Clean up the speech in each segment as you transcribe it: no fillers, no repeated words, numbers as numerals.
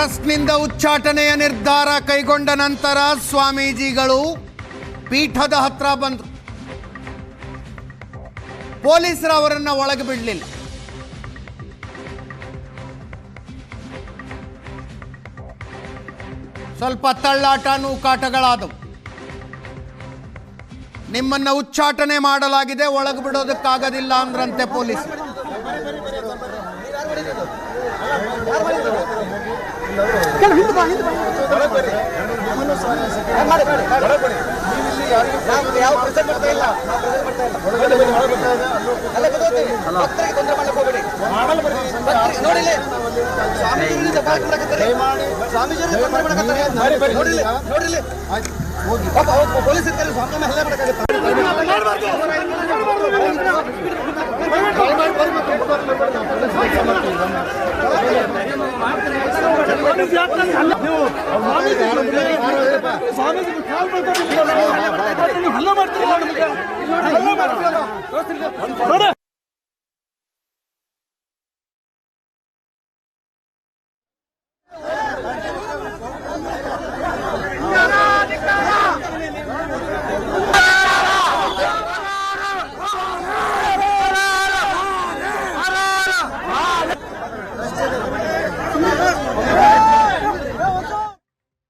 ಟ್ರಸ್ಟ್ನಿಂದ ಉಚ್ಚಾಟನೆಯ ನಿರ್ಧಾರ ಕೈಗೊಂಡ ನಂತರ ಸ್ವಾಮೀಜಿಗಳು ಪೀಠದ ಹತ್ರ ಬಂದರು. ಪೊಲೀಸರು ಅವರನ್ನು ಒಳಗೆ ಬಿಡಲಿಲ್ಲ. ಸ್ವಲ್ಪ ತಳ್ಳಾಟ ನೂಕಾಟಗಳಾದವು. ನಿಮ್ಮನ್ನ ಉಚ್ಚಾಟನೆ ಮಾಡಲಾಗಿದೆ, ಒಳಗೆ ಬಿಡೋದಕ್ಕಾಗೋದಿಲ್ಲ ಅಂದ್ರಂತೆ ಪೊಲೀಸ್.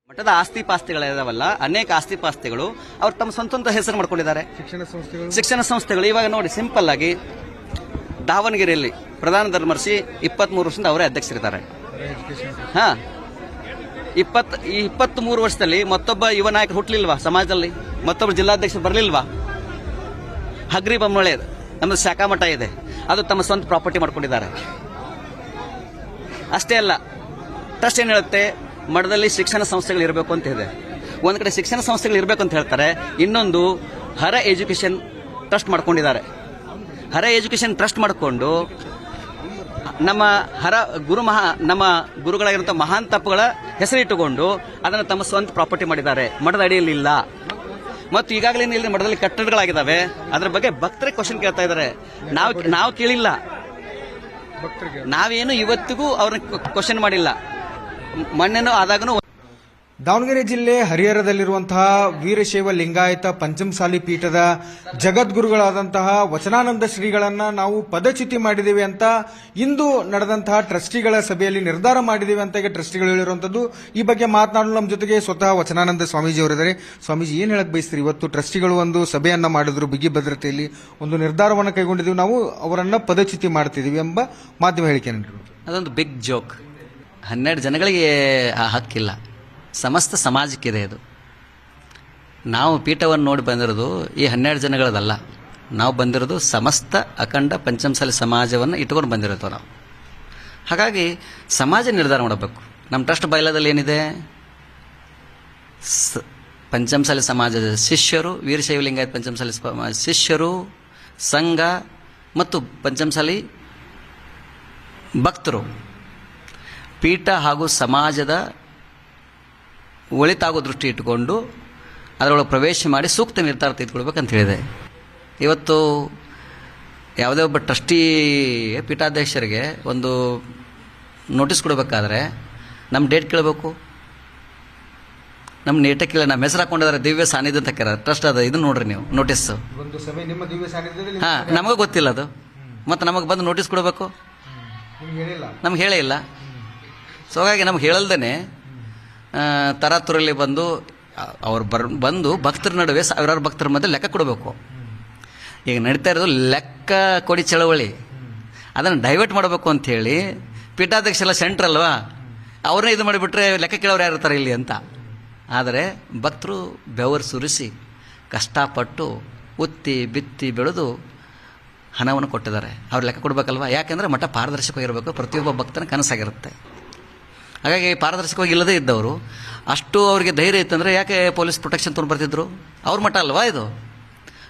ಮಠದ ಆಸ್ತಿ ಪಾಸ್ತಿಗಳಿದಾವಲ್ಲ, ಅನೇಕ ಆಸ್ತಿ ಪಾಸ್ತಿಗಳು ಅವ್ರು ತಮ್ಮ ಸ್ವಂತ ಹೆಸರು ಮಾಡ್ಕೊಂಡಿದ್ದಾರೆ. ಶಿಕ್ಷಣ ಸಂಸ್ಥೆಗಳು ಇವಾಗ ನೋಡಿ, ಸಿಂಪಲ್ ಆಗಿ ದಾವಣಗೆರೆಯಲ್ಲಿ ಪ್ರಧಾನ ಧರ್ಮರ್ಷಿ 23 ವರ್ಷದಿಂದ ಅವರೇ ಅಧ್ಯಕ್ಷರಿದ್ದಾರೆ. ಹಾ, 23 ವರ್ಷದಲ್ಲಿ ಮತ್ತೊಬ್ಬ ಯುವ ನಾಯಕರು ಹುಟ್ಟಲಿಲ್ವಾ ಸಮಾಜದಲ್ಲಿ? ಮತ್ತೊಬ್ಬರು ಜಿಲ್ಲಾಧ್ಯಕ್ಷರು ಬರಲಿಲ್ವಾ? ಹಗ್ರಿ ಬೊಮ್ಮಳೆ ನಮ್ಮದು ಶಾಖಾ ಮಠ ಇದೆ, ಅದು ತಮ್ಮ ಸ್ವಂತ ಪ್ರಾಪರ್ಟಿ ಮಾಡ್ಕೊಂಡಿದ್ದಾರೆ. ಅಷ್ಟೇ ಅಲ್ಲ, ಟ್ರಸ್ಟ್ ಏನ್ ಹೇಳುತ್ತೆ, ಮಠದಲ್ಲಿ ಶಿಕ್ಷಣ ಸಂಸ್ಥೆಗಳು ಇರಬೇಕು ಅಂತ ಇದೆ. ಒಂದ್ ಕಡೆ ಶಿಕ್ಷಣ ಸಂಸ್ಥೆಗಳು ಇರಬೇಕು ಅಂತ ಹೇಳ್ತಾರೆ, ಇನ್ನೊಂದು ಹರ ಎಜುಕೇಶನ್ ಟ್ರಸ್ಟ್ ಮಾಡ್ಕೊಂಡಿದ್ದಾರೆ. ಹರ ಎಜುಕೇಶನ್ ಟ್ರಸ್ಟ್ ಮಾಡಿಕೊಂಡು ನಮ್ಮ ನಮ್ಮ ಗುರುಗಳಾಗಿರುವಂತಹ ಮಹಾನ್ ತಪ್ಪುಗಳ ಹೆಸರಿಟ್ಟುಕೊಂಡು ಅದನ್ನು ತಮ್ಮ ಸ್ವಂತ ಪ್ರಾಪರ್ಟಿ ಮಾಡಿದ್ದಾರೆ. ಮಠದ ಅಡಿಯಲ್ಲಿ ಇಲ್ಲ. ಮತ್ತು ಈಗಾಗಲೇ ಇಲ್ಲಿ ಮಠದಲ್ಲಿ ಕಟ್ಟಡಗಳಾಗಿದ್ದಾವೆ, ಅದರ ಬಗ್ಗೆ ಭಕ್ತರಿಗೆ ಕ್ವಶನ್ ಕೇಳ್ತಾ ಇದ್ದಾರೆ. ನಾವು ಕೇಳಿಲ್ಲ, ನಾವೇನು ಇವತ್ತಿಗೂ ಅವ್ರನ್ನ ಕ್ವಶನ್ ಮಾಡಿಲ್ಲ. ಮಣ್ಣೇನೋ ಆದಾಗನೂ. ದಾವಣಗೆರೆ ಜಿಲ್ಲೆ ಹರಿಹರದಲ್ಲಿರುವಂತಹ ವೀರಶೈವ ಲಿಂಗಾಯತ ಪಂಚಮಸಾಲಿ ಪೀಠದ ಜಗದ್ಗುರುಗಳಾದಂತಹ ವಚನಾನಂದ ಶ್ರೀಗಳನ್ನ ನಾವು ಪದಚ್ಯುತಿ ಮಾಡಿದ್ದೇವೆ ಅಂತ ಇಂದು ನಡೆದಂತಹ ಟ್ರಸ್ಟಿಗಳ ಸಭೆಯಲ್ಲಿ ನಿರ್ಧಾರ ಮಾಡಿದ್ದೇವೆ ಅಂತ ಈಗ ಟ್ರಸ್ಟಿಗಳು ಹೇಳಿರುವಂತದ್ದು. ಈ ಬಗ್ಗೆ ಮಾತನಾಡಲು ನಮ್ಮ ಜೊತೆಗೆ ಸ್ವತಃ ವಚನಾನಂದ ಸ್ವಾಮೀಜಿ ಅವರಿದ್ದಾರೆ. ಸ್ವಾಮೀಜಿ, ಏನ್ ಹೇಳಕ್ ಬಯಸ್ತೀರಿ? ಇವತ್ತು ಟ್ರಸ್ಟಿಗಳು ಒಂದು ಸಭೆಯನ್ನ ಮಾಡಿದ್ರು, ಬಿಗಿ ಭದ್ರತೆಯಲ್ಲಿ ಒಂದು ನಿರ್ಧಾರವನ್ನು ಕೈಗೊಂಡಿದ್ದೀವಿ, ನಾವು ಅವರನ್ನ ಪದಚ್ಯುತಿ ಮಾಡ್ತಿದೀವಿ ಎಂಬ ಮಾಧ್ಯಮ ಹೇಳಿಕೆ ನೀಡಿದ್ರು. ಅದೊಂದು ಬಿಗ್ ಜೋಕ್. 12 ಜನಗಳಿಗೆ ಆ ಹಕ್ಕಿಲ್ಲ, ಸಮಸ್ತ ಸಮಾಜಕ್ಕಿದೆ ಇದು. ನಾವು ಪೀಠವನ್ನು ನೋಡಿ ಬಂದಿರೋದು ಈ 12 ಜನಗಳದಲ್ಲ, ನಾವು ಬಂದಿರೋದು ಸಮಸ್ತ ಅಖಂಡ ಪಂಚಮಸಾಲಿ ಸಮಾಜವನ್ನು ಇಟ್ಕೊಂಡು ಬಂದಿರೋದು ನಾವು. ಹಾಗಾಗಿ ಸಮಾಜ ನಿರ್ಧಾರ ಮಾಡಬೇಕು. ನಮ್ಮ ಟ್ರಸ್ಟ್ ಬಯಲದಲ್ಲಿ ಏನಿದೆ, ಪಂಚಮಸಾಲಿ ಸಮಾಜದ ಶಿಷ್ಯರು, ವೀರಶೈವ ಲಿಂಗಾಯತ ಪಂಚಮಸಾಲಿ ಶಿಷ್ಯರು, ಸಂಘ ಮತ್ತು ಪಂಚಮಸಾಲಿ ಭಕ್ತರು ಪೀಠ ಹಾಗೂ ಸಮಾಜದ ಒಳಿತಾಗೋ ದೃಷ್ಟಿ ಇಟ್ಟುಕೊಂಡು ಅದರೊಳಗೆ ಪ್ರವೇಶ ಮಾಡಿ ಸೂಕ್ತ ನಿರ್ಧಾರ ತೆಗೆದುಕೊಳ್ಬೇಕಂತ ಹೇಳಿದೆ. ಇವತ್ತು ಯಾವುದೇ ಒಬ್ಬ ಟ್ರಸ್ಟಿ ಪೀಠಾಧ್ಯಕ್ಷರಿಗೆ ಒಂದು ನೋಟಿಸ್ ಕೊಡಬೇಕಾದ್ರೆ ನಮ್ಮ ಡೇಟ್ ಕೇಳಬೇಕು. ನಮ್ಮ ನೇಟಕ್ಕಿಲ್ಲ, ನಮ್ಮ ಹೆಸರು ಹಾಕೊಂಡಿದ್ದಾರೆ, ದಿವ್ಯ ಸಾನ್ನಿಧ್ಯ ಅಂತ ಕೇಳ ಟ್ರಸ್ಟ್ ಅದ. ಇದು ನೋಡ್ರಿ ನೀವು ನೋಟಿಸ್. ಹಾಂ, ನಮಗೆ ಗೊತ್ತಿಲ್ಲ ಅದು, ಮತ್ತು ನಮಗೆ ಬಂದು ನೋಟಿಸ್ ಕೊಡಬೇಕು, ನಮ್ಗೆ ಹೇಳೇ ಇಲ್ಲ. ಸೊ ಹಾಗಾಗಿ ನಮ್ಗೆ ಹೇಳಲ್ದೇ ತರಾತುರಲ್ಲಿ ಬಂದು ಅವ್ರು ಬಂದು ಭಕ್ತರ ನಡುವೆ ಸಾವಿರಾರು ಭಕ್ತರ ಮಧ್ಯೆ ಲೆಕ್ಕ ಕೊಡಬೇಕು. ಈಗ ನಡೀತಾ ಇರೋದು ಲೆಕ್ಕ ಕೊಡಿ ಚಳವಳಿ, ಅದನ್ನು ಡೈವರ್ಟ್ ಮಾಡಬೇಕು ಅಂಥೇಳಿ ಪೀಠಾಧ್ಯಕ್ಷ ಎಲ್ಲ ಸೆಂಟ್ರ್ ಅಲ್ವಾ, ಅವ್ರನ್ನೇ ಇದು ಮಾಡಿಬಿಟ್ರೆ ಲೆಕ್ಕ ಕೇಳೋರು ಯಾರು ಇರ್ತಾರೆ ಇಲ್ಲಿ ಅಂತ. ಆದರೆ ಭಕ್ತರು ಬೆವರು ಸುರಿಸಿ ಕಷ್ಟಪಟ್ಟು ಉತ್ತಿ ಬಿತ್ತಿ ಬೆಳೆದು ಹಣವನ್ನು ಕೊಟ್ಟಿದ್ದಾರೆ, ಅವ್ರು ಲೆಕ್ಕ ಕೊಡಬೇಕಲ್ವ. ಯಾಕೆಂದರೆ ಮಠ ಪಾರದರ್ಶಕವಾಗಿರಬೇಕು, ಪ್ರತಿಯೊಬ್ಬ ಭಕ್ತನ ಕನಸಾಗಿರುತ್ತೆ. ಹಾಗಾಗಿ ಪಾರದರ್ಶಕವಾಗಿ ಇಲ್ಲದೇ ಇದ್ದವರು ಅಷ್ಟು ಅವರಿಗೆ ಧೈರ್ಯ ಇತ್ತಂದರೆ ಯಾಕೆ ಪೊಲೀಸ್ ಪ್ರೊಟೆಕ್ಷನ್ ತೊಗೊಂಡು ಬರ್ತಿದ್ರು? ಅವ್ರ ಮಠ ಅಲ್ವಾ ಇದು.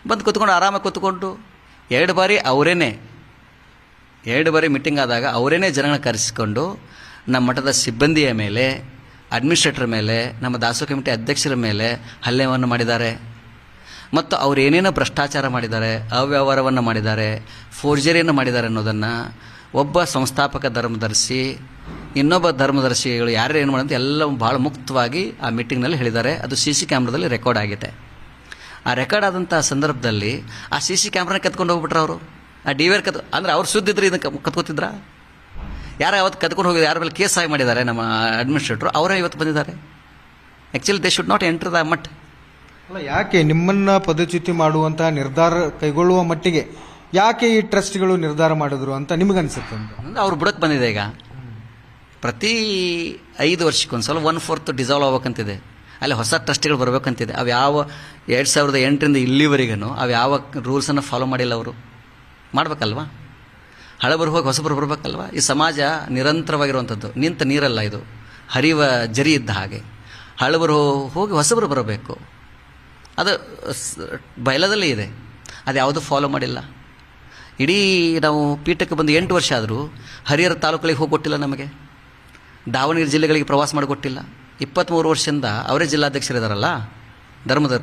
ಬಂದು ಕೂತ್ಕೊಂಡು ಆರಾಮಾಗಿ ಕೂತ್ಕೊಂಡು 2 ಬಾರಿ ಅವರೇನೆ 2 ಬಾರಿ ಮೀಟಿಂಗ್ ಆದಾಗ ಅವರೇನೆ ಜನಗಳನ್ನ ಕರೆಸಿಕೊಂಡು ನಮ್ಮ ಮಠದ ಸಿಬ್ಬಂದಿಯ ಮೇಲೆ, ಅಡ್ಮಿನಿಸ್ಟ್ರೇಟರ್ ಮೇಲೆ, ನಮ್ಮ ದಾಸೋಹ ಕಮಿಟಿ ಅಧ್ಯಕ್ಷರ ಮೇಲೆ ಹಲ್ಲೆಯನ್ನು ಮಾಡಿದ್ದಾರೆ. ಮತ್ತು ಅವ್ರು ಏನೇನೋ ಭ್ರಷ್ಟಾಚಾರ ಮಾಡಿದ್ದಾರೆ, ಅವ್ಯವಹಾರವನ್ನು ಮಾಡಿದ್ದಾರೆ, ಫೋರ್ಜರಿಯನ್ನು ಮಾಡಿದ್ದಾರೆ ಅನ್ನೋದನ್ನು ಒಬ್ಬ ಸಂಸ್ಥಾಪಕ ಧರ್ಮದರ್ಶಿ ಇನ್ನೊಬ್ಬ ಧರ್ಮದರ್ಶಿಗಳು ಯಾರು ಏನು ಮಾಡೋದು ಎಲ್ಲ ಭಾಳ ಮುಕ್ತವಾಗಿ ಆ ಮೀಟಿಂಗ್ನಲ್ಲಿ ಹೇಳಿದ್ದಾರೆ. ಅದು CC ಕ್ಯಾಮ್ರಾದಲ್ಲಿ ರೆಕಾರ್ಡ್ ಆಗಿದೆ. ಆ ರೆಕಾರ್ಡ್ ಆದಂಥ ಸಂದರ್ಭದಲ್ಲಿ ಆ CC ಕ್ಯಾಮ್ರಾನ ಕತ್ಕೊಂಡು ಹೋಗ್ಬಿಟ್ರೆ ಅವರು, ಆ DVR ಅಂದರೆ ಅವ್ರು ಸುದ್ದಿದ್ರೆ ಇದನ್ನು ಕತ್ಕೋತಿದ್ರ? ಯಾರು ಅವತ್ತು ಕತ್ಕೊಂಡು ಹೋಗಿದ್ದಾರೆ, ಯಾರ ಮೇಲೆ ಕೇಸ್ ಆಗಿ ಮಾಡಿದ್ದಾರೆ ನಮ್ಮ ಅಡ್ಮಿನಿಸ್ಟ್ರೇಟ್ರು, ಅವರೇ ಇವತ್ತು ಬಂದಿದ್ದಾರೆ. Actually they should not enter the mutt. ಅಲ್ಲ, ಯಾಕೆ ನಿಮ್ಮನ್ನ ಪದಚ್ಯುತಿ ಮಾಡುವಂತಹ ನಿರ್ಧಾರ ಕೈಗೊಳ್ಳುವ ಮಟ್ಟಿಗೆ ಯಾಕೆ ಈ ಟ್ರಸ್ಟ್ಗಳು ನಿರ್ಧಾರ ಮಾಡಿದ್ರು ಅಂತ ನಿಮಗನ್ಸುತ್ತೆ? ಅವ್ರು ಬುಡಕ್ಕೆ ಬಂದಿದೆ. ಈಗ ಪ್ರತಿ 5 ವರ್ಷಕ್ಕೊಂದ್ಸಲ 1/4 ಡಿಸಾಲ್ವ್ ಆಗ್ಬೇಕಂತಿದೆ. ಅಲ್ಲಿ ಹೊಸ ಟ್ರಸ್ಟ್ಗಳು ಬರಬೇಕಂತಿದೆ. ಅವು ಯಾವ 2008ರಿಂದ ಇಲ್ಲಿವರೆಗೂ ಅವು ಯಾವ ರೂಲ್ಸನ್ನು ಫಾಲೋ ಮಾಡಿಲ್ಲ. ಅವರು ಮಾಡಬೇಕಲ್ವಾ? ಹಳಬರು ಹೋಗಿ ಹೊಸಬರು ಬರಬೇಕಲ್ವಾ? ಈ ಸಮಾಜ ನಿರಂತರವಾಗಿರುವಂಥದ್ದು, ನಿಂತ ನೀರಲ್ಲ, ಇದು ಹರಿಯುವ ಜರಿ ಇದ್ದ ಹಾಗೆ. ಹಳಬರು ಹೋಗಿ ಹೊಸಬರು ಬರಬೇಕು. ಅದು ಬಯಲದಲ್ಲೇ ಇದೆ. ಅದು ಯಾವುದೂ ಫಾಲೋ ಮಾಡಿಲ್ಲ. ಇಡೀ ನಾವು ಪೀಠಕ್ಕೆ ಬಂದು 8 ವರ್ಷ ಆದರೂ ಹರಿಹರ ತಾಲೂಕುಗಳಿಗೆ ಹೋಗಿಕೊಟ್ಟಿಲ್ಲ, ನಮಗೆ ದಾವಣಗೆರೆ ಜಿಲ್ಲೆಗಳಿಗೆ ಪ್ರವಾಸ ಮಾಡಿಕೊಟ್ಟಿಲ್ಲ. 23 ವರ್ಷದಿಂದ ಅವರೇ ಜಿಲ್ಲಾಧ್ಯಕ್ಷರಿದ್ದಾರಲ್ಲ,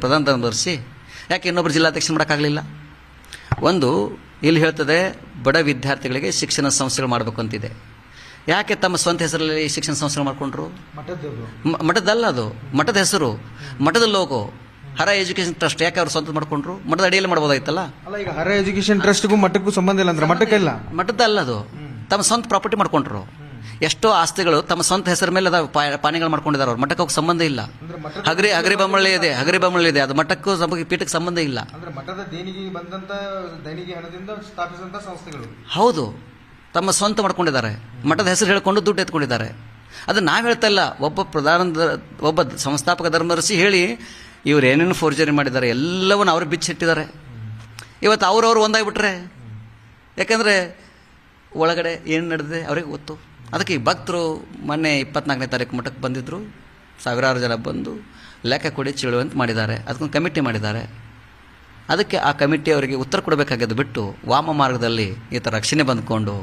ಪ್ರಧಾನ ಧರ್ಮದರ್ಶಿ. ಯಾಕೆ ಇನ್ನೊಬ್ಬರು ಜಿಲ್ಲಾಧ್ಯಕ್ಷ ಮಾಡೋಕ್ಕಾಗಲಿಲ್ಲ? ಒಂದು ಇಲ್ಲಿ ಹೇಳ್ತದೆ, ಬಡ ವಿದ್ಯಾರ್ಥಿಗಳಿಗೆ ಶಿಕ್ಷಣ ಸಂಸ್ಥೆಗಳು ಮಾಡಬೇಕು ಅಂತಿದೆ. ಯಾಕೆ ತಮ್ಮ ಸ್ವಂತ ಹೆಸರಲ್ಲಿ ಶಿಕ್ಷಣ ಸಂಸ್ಥೆಗಳು ಮಾಡಿಕೊಂಡ್ರು? ಮಠದಲ್ಲ, ಅದು ಮಠದ ಹೆಸರು, ಮಠದ ಲೋಗೋ ಹರ ಎಜುಕೇಶನ್ ಟ್ರಸ್ಟ್. ಯಾಕೆ ಅವ್ರು ಸ್ವಂತ ಮಾಡ್ಕೊಂಡ್ರು? ಮಠದ ಅಡಿಯಲ್ಲಿ ಮಾಡ್ಬೋದಾಯ್ತಲ್ಲ. ಅಲ್ಲ, ಈಗ ಹರ ಎಜುಕೇಶನ್ ಟ್ರಸ್ಟ್ಗೂ ಮಠಕ್ಕೂ ಸಂಬಂಧ ಇಲ್ಲ ಅಂದ್ರೆ ಮಠಕ್ಕೆಲ್ಲ ಮಠದಲ್ಲ, ಅದು ತಮ್ಮ ಸ್ವಂತ ಪ್ರಾಪರ್ಟಿ ಮಾಡ್ಕೊಂಡ್ರು. ಎಷ್ಟೋ ಆಸ್ತಿಗಳು ತಮ್ಮ ಸ್ವಂತ ಹೆಸರ ಮೇಲೆ ಅದ ಪಾನಿಗಳು ಮಾಡ್ಕೊಂಡಿದ್ದಾರೆ. ಅವ್ರು ಮಠಕ್ಕೆ ಸಂಬಂಧ ಇಲ್ಲ. ಹಗರಿ ಬೊಮ್ಮಳ್ಳಿ ಇದೆ, ಅದು ಮಠಕ್ಕೂ ಪೀಠಕ್ಕೆ ಸಂಬಂಧ ಇಲ್ಲ. ಮಠದ ದೇಣಿಗೆ ಬಂದಂತ ದೇಣಿಗೆ ಹಣದಿಂದ ಸ್ಥಾಪಿಸಿದಂತ ಸಂಸ್ಥೆಗಳು. ಹೌದು, ತಮ್ಮ ಸ್ವಂತ ಮಾಡ್ಕೊಂಡಿದ್ದಾರೆ. ಮಠದ ಹೆಸರು ಹೇಳ್ಕೊಂಡು ದುಡ್ಡು ಎತ್ಕೊಂಡಿದ್ದಾರೆ. ಅದು ನಾವು ಹೇಳ್ತಾ ಇಲ್ಲ. ಒಬ್ಬ ಸಂಸ್ಥಾಪಕ ಧರ್ಮದರ್ಶಿ ಹೇಳಿ ಇವ್ರು ಏನೇನು ಫೋರ್ಜರಿ ಮಾಡಿದ್ದಾರೆ ಎಲ್ಲವನ್ನ ಅವ್ರು ಬಿಚ್ಚಿಟ್ಟಿದ್ದಾರೆ. ಇವತ್ತು ಅವ್ರವ್ರು ಒಂದಾಗ್ಬಿಟ್ರೆ, ಯಾಕಂದರೆ ಒಳಗಡೆ ಏನು ನಡೆದಿದೆ ಅವ್ರಿಗೆ ಗೊತ್ತು. ಅದಕ್ಕೆ ಈ ಭಕ್ತರು ಮೊನ್ನೆ 24ನೇ ತಾರೀಕು ಮಠಕ್ಕೆ ಬಂದಿದ್ದರು. ಸಾವಿರಾರು ಜನ ಬಂದು ಲೆಕ್ಕ ಕೊಡಿ ಚಳುವಂತ ಮಾಡಿದ್ದಾರೆ. ಅದಕ್ಕೊಂದು ಕಮಿಟಿ ಮಾಡಿದ್ದಾರೆ. ಅದಕ್ಕೆ ಆ ಕಮಿಟಿ ಅವರಿಗೆ ಉತ್ತರ ಕೊಡಬೇಕಾಗಿದ್ದು ಬಿಟ್ಟು ವಾಮ ಮಾರ್ಗದಲ್ಲಿ ಈ ಥರ ರಕ್ಷಣೆ ಬಂದ್ಕೊಂಡು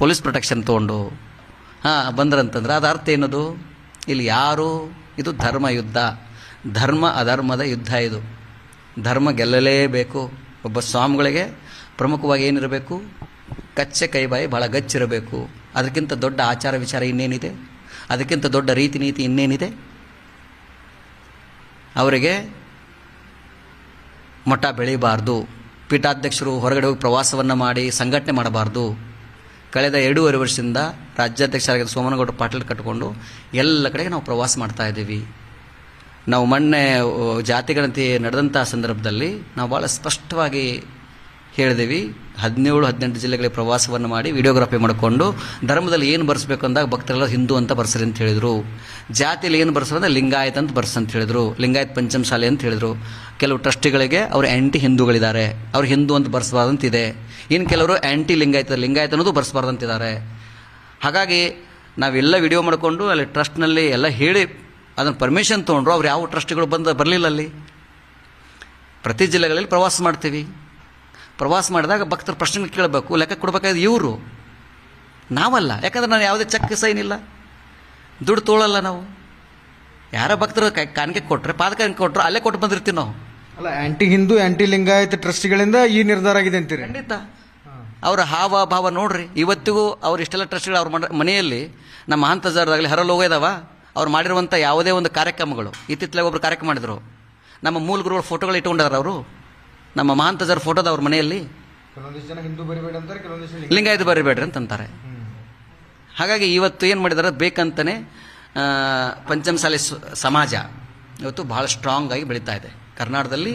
ಪೊಲೀಸ್ ಪ್ರೊಟೆಕ್ಷನ್ ತೊಗೊಂಡು ಬಂದ್ರಂತಂದ್ರೆ ಅದು ಅರ್ಥ ಏನದು? ಇಲ್ಲಿ ಯಾರು, ಇದು ಧರ್ಮ ಯುದ್ಧ, ಧರ್ಮ ಅಧರ್ಮದ ಯುದ್ಧ. ಇದು ಧರ್ಮ ಗೆಲ್ಲಲೇಬೇಕು. ಒಬ್ಬ ಸ್ವಾಮಿಗಳಿಗೆ ಪ್ರಮುಖವಾಗಿ ಏನಿರಬೇಕು? ಕಚ್ಚೆ ಕೈಬಾಯಿ ಭಾಳ ಗಚ್ಚಿರಬೇಕು. ಅದಕ್ಕಿಂತ ದೊಡ್ಡ ಆಚಾರ ವಿಚಾರ ಇನ್ನೇನಿದೆ? ಅದಕ್ಕಿಂತ ದೊಡ್ಡ ರೀತಿ ನೀತಿ ಇನ್ನೇನಿದೆ? ಅವರಿಗೆ ಮಠ ಬೆಳೀಬಾರ್ದು. ಪೀಠಾಧ್ಯಕ್ಷರು ಹೊರಗಡೆ ಹೋಗಿ ಪ್ರವಾಸವನ್ನು ಮಾಡಿ ಸಂಘಟನೆ ಮಾಡಬಾರ್ದು. ಕಳೆದ 2.5 ವರ್ಷದಿಂದ ರಾಜ್ಯಾಧ್ಯಕ್ಷರಾಗಿದ್ದ ಸೋಮನಗೌಡ ಪಾಟೀಲ್ ಕಟ್ಟಿಕೊಂಡು ಎಲ್ಲ ಕಡೆಗೆ ನಾವು ಪ್ರವಾಸ ಮಾಡ್ತಾ ಇದ್ದೀವಿ. ನಾವು ಮೊನ್ನೆ ಜಾತಿಗಣತಿ ನಡೆದಂಥ ಸಂದರ್ಭದಲ್ಲಿ ನಾವು ಭಾಳ ಸ್ಪಷ್ಟವಾಗಿ ಹೇಳಿದೀವಿ. 17-18 ಜಿಲ್ಲೆಗಳಿಗೆ ಪ್ರವಾಸವನ್ನು ಮಾಡಿ ವಿಡಿಯೋಗ್ರಫಿ ಮಾಡಿಕೊಂಡು ಧರ್ಮದಲ್ಲಿ ಏನು ಬರೆಸಬೇಕು ಅಂದಾಗ ಭಕ್ತರೆಲ್ಲ ಹಿಂದೂ ಅಂತ ಬರ್ಸರಿ ಅಂತ ಹೇಳಿದರು. ಜಾತಿಯಲ್ಲಿ ಏನು ಬರ್ಸೋದು ಅಂದರೆ ಲಿಂಗಾಯತ್ ಅಂತ ಅಂತ ಹೇಳಿದರು. ಲಿಂಗಾಯತ್ ಪಂಚಮಸಾಲಿ ಅಂತ ಹೇಳಿದರು. ಕೆಲವು ಟ್ರಸ್ಟಿಗಳಿಗೆ ಅವರು ಆ್ಯಂಟಿ ಹಿಂದೂಗಳಿದ್ದಾರೆ, ಅವ್ರು ಹಿಂದೂ ಅಂತ ಬರ್ಸಬಾರ್ದಂತಿದೆ. ಇನ್ನು ಕೆಲವರು ಆ್ಯಂಟಿ ಲಿಂಗಾಯತ ಅನ್ನೋದು ಬರ್ಸಬಾರ್ದಂತಿದ್ದಾರೆ. ಹಾಗಾಗಿ ನಾವೆಲ್ಲ ವಿಡಿಯೋ ಮಾಡಿಕೊಂಡು ಅಲ್ಲಿ ಟ್ರಸ್ಟ್ನಲ್ಲಿ ಎಲ್ಲ ಹೇಳಿ ಅದನ್ನು ಪರ್ಮಿಷನ್ ತೊಗೊಂಡ್ರು. ಅವ್ರು ಯಾವ ಟ್ರಸ್ಟಿಗಳು ಬರಲಿಲ್ಲ. ಅಲ್ಲಿ ಪ್ರತಿ ಜಿಲ್ಲೆಗಳಲ್ಲಿ ಪ್ರವಾಸ ಮಾಡ್ತೀವಿ. ಪ್ರವಾಸ ಮಾಡಿದಾಗ ಭಕ್ತರ ಪ್ರಶ್ನೆಗಳು ಕೇಳಬೇಕು, ಲೆಕ್ಕ ಕೊಡಬೇಕಾದ್ರೆ ಇವರು, ನಾವಲ್ಲ. ಯಾಕಂದ್ರೆ ನಾನು ಯಾವುದೇ ಚೆಕ್ ಸೈನ್ ಇಲ್ಲ, ದುಡ್ಡು ತೋಳಲ್ಲ ನಾವು. ಯಾರ ಭಕ್ತರು ಕಾಣಿಕೆ ಕೊಟ್ಟರೆ ಪಾದಕಾಣಿಕೆ ಕೊಟ್ಟರು ಅಲ್ಲೇ ಕೊಟ್ಟು ಬಂದಿರ್ತೀವಿ ನಾವು. ಅಲ್ಲ, ಆಂಟಿ ಹಿಂದೂ ಆಂಟಿ ಲಿಂಗಾಯತ ಟ್ರಸ್ಟ್ಗಳಿಂದ ಈ ನಿರ್ಧಾರ ಆಗಿದೆ ಅಂತೀರಿ? ಖಂಡಿತ. ಅವರ ಹಾವ ಭಾವ ನೋಡ್ರಿ. ಇವತ್ತಿಗೂ ಅವ್ರು ಇಷ್ಟೆಲ್ಲ ಟ್ರಸ್ಟ್ಗಳು ಅವ್ರ ಮನೆಯಲ್ಲಿ ನಮ್ಮ ಮಹಾಂತಜಾರದಾಗಲಿ ಹರಲೋಗ ಇದಾವ. ಅವ್ರು ಮಾಡಿರುವಂಥ ಯಾವುದೇ ಒಂದು ಕಾರ್ಯಕ್ರಮಗಳು, ಇತ್ತಿತ್ತಲಾಗ ಒಬ್ರು ಕಾರ್ಯಕ್ರಮ ಮಾಡಿದ್ರು. ನಮ್ಮ ಮೂಲ ಗುರುಗಳ ಫೋಟೋಗಳು ಇಟ್ಕೊಂಡಿದ್ದಾರೆ ಅವರು. ನಮ್ಮ ಮಹಾಂತಜಾರ ಫೋಟೋದ ಅವ್ರ ಮನೆಯಲ್ಲಿ. ಕೆಲವೊಂದಿಷ್ಟು ಜನ ಹಿಂದೂ ಬರಿಬೇಡ ಅಂತಾರೆ, ಕೆಲವೊಂದಿಷ್ಟು ಲಿಂಗಾಯತ ಬರಿಬೇಡ್ರಿ ಅಂತಂತಾರೆ. ಹಾಗಾಗಿ ಇವತ್ತು ಏನು ಮಾಡಿದ್ದಾರೆ, ಬೇಕಂತಲೇ ಪಂಚಮಸಾಲಿ ಸಮಾಜ ಇವತ್ತು ಭಾಳ ಸ್ಟ್ರಾಂಗ್ ಆಗಿ ಬೆಳೀತಾ ಇದೆ. ಕರ್ನಾಟಕದಲ್ಲಿ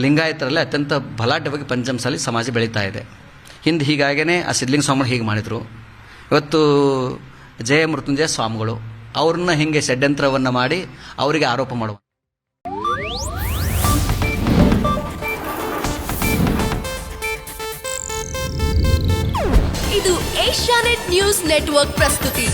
ಲಿಂಗಾಯತರಲ್ಲಿ ಅತ್ಯಂತ ಬಲಾಢ್ಯವಾಗಿ ಪಂಚಮಸಾಲಿ ಸಮಾಜ ಬೆಳೀತಾ ಇದೆ. ಹಿಂದೆ ಹೀಗಾಗೇ ಆ ಸಿದ್ಧಲಿಂಗ ಸ್ವಾಮಿಗಳು ಹೀಗೆ ಮಾಡಿದರು. ಇವತ್ತು ಜಯ ಮೃತ್ಯುಂಜಯ ಸ್ವಾಮಿಗಳು ಅವ್ರನ್ನ ಹಿಂಗೆ ಷಡ್ಯಂತ್ರವನ್ನು ಮಾಡಿ ಅವರಿಗೆ ಆರೋಪ ಮಾಡುವ. ಇದು ಏಷ್ಯಾನೆಟ್ ನ್ಯೂಸ್ ನೆಟ್ವರ್ಕ್ ಪ್ರಸ್ತುತಿ.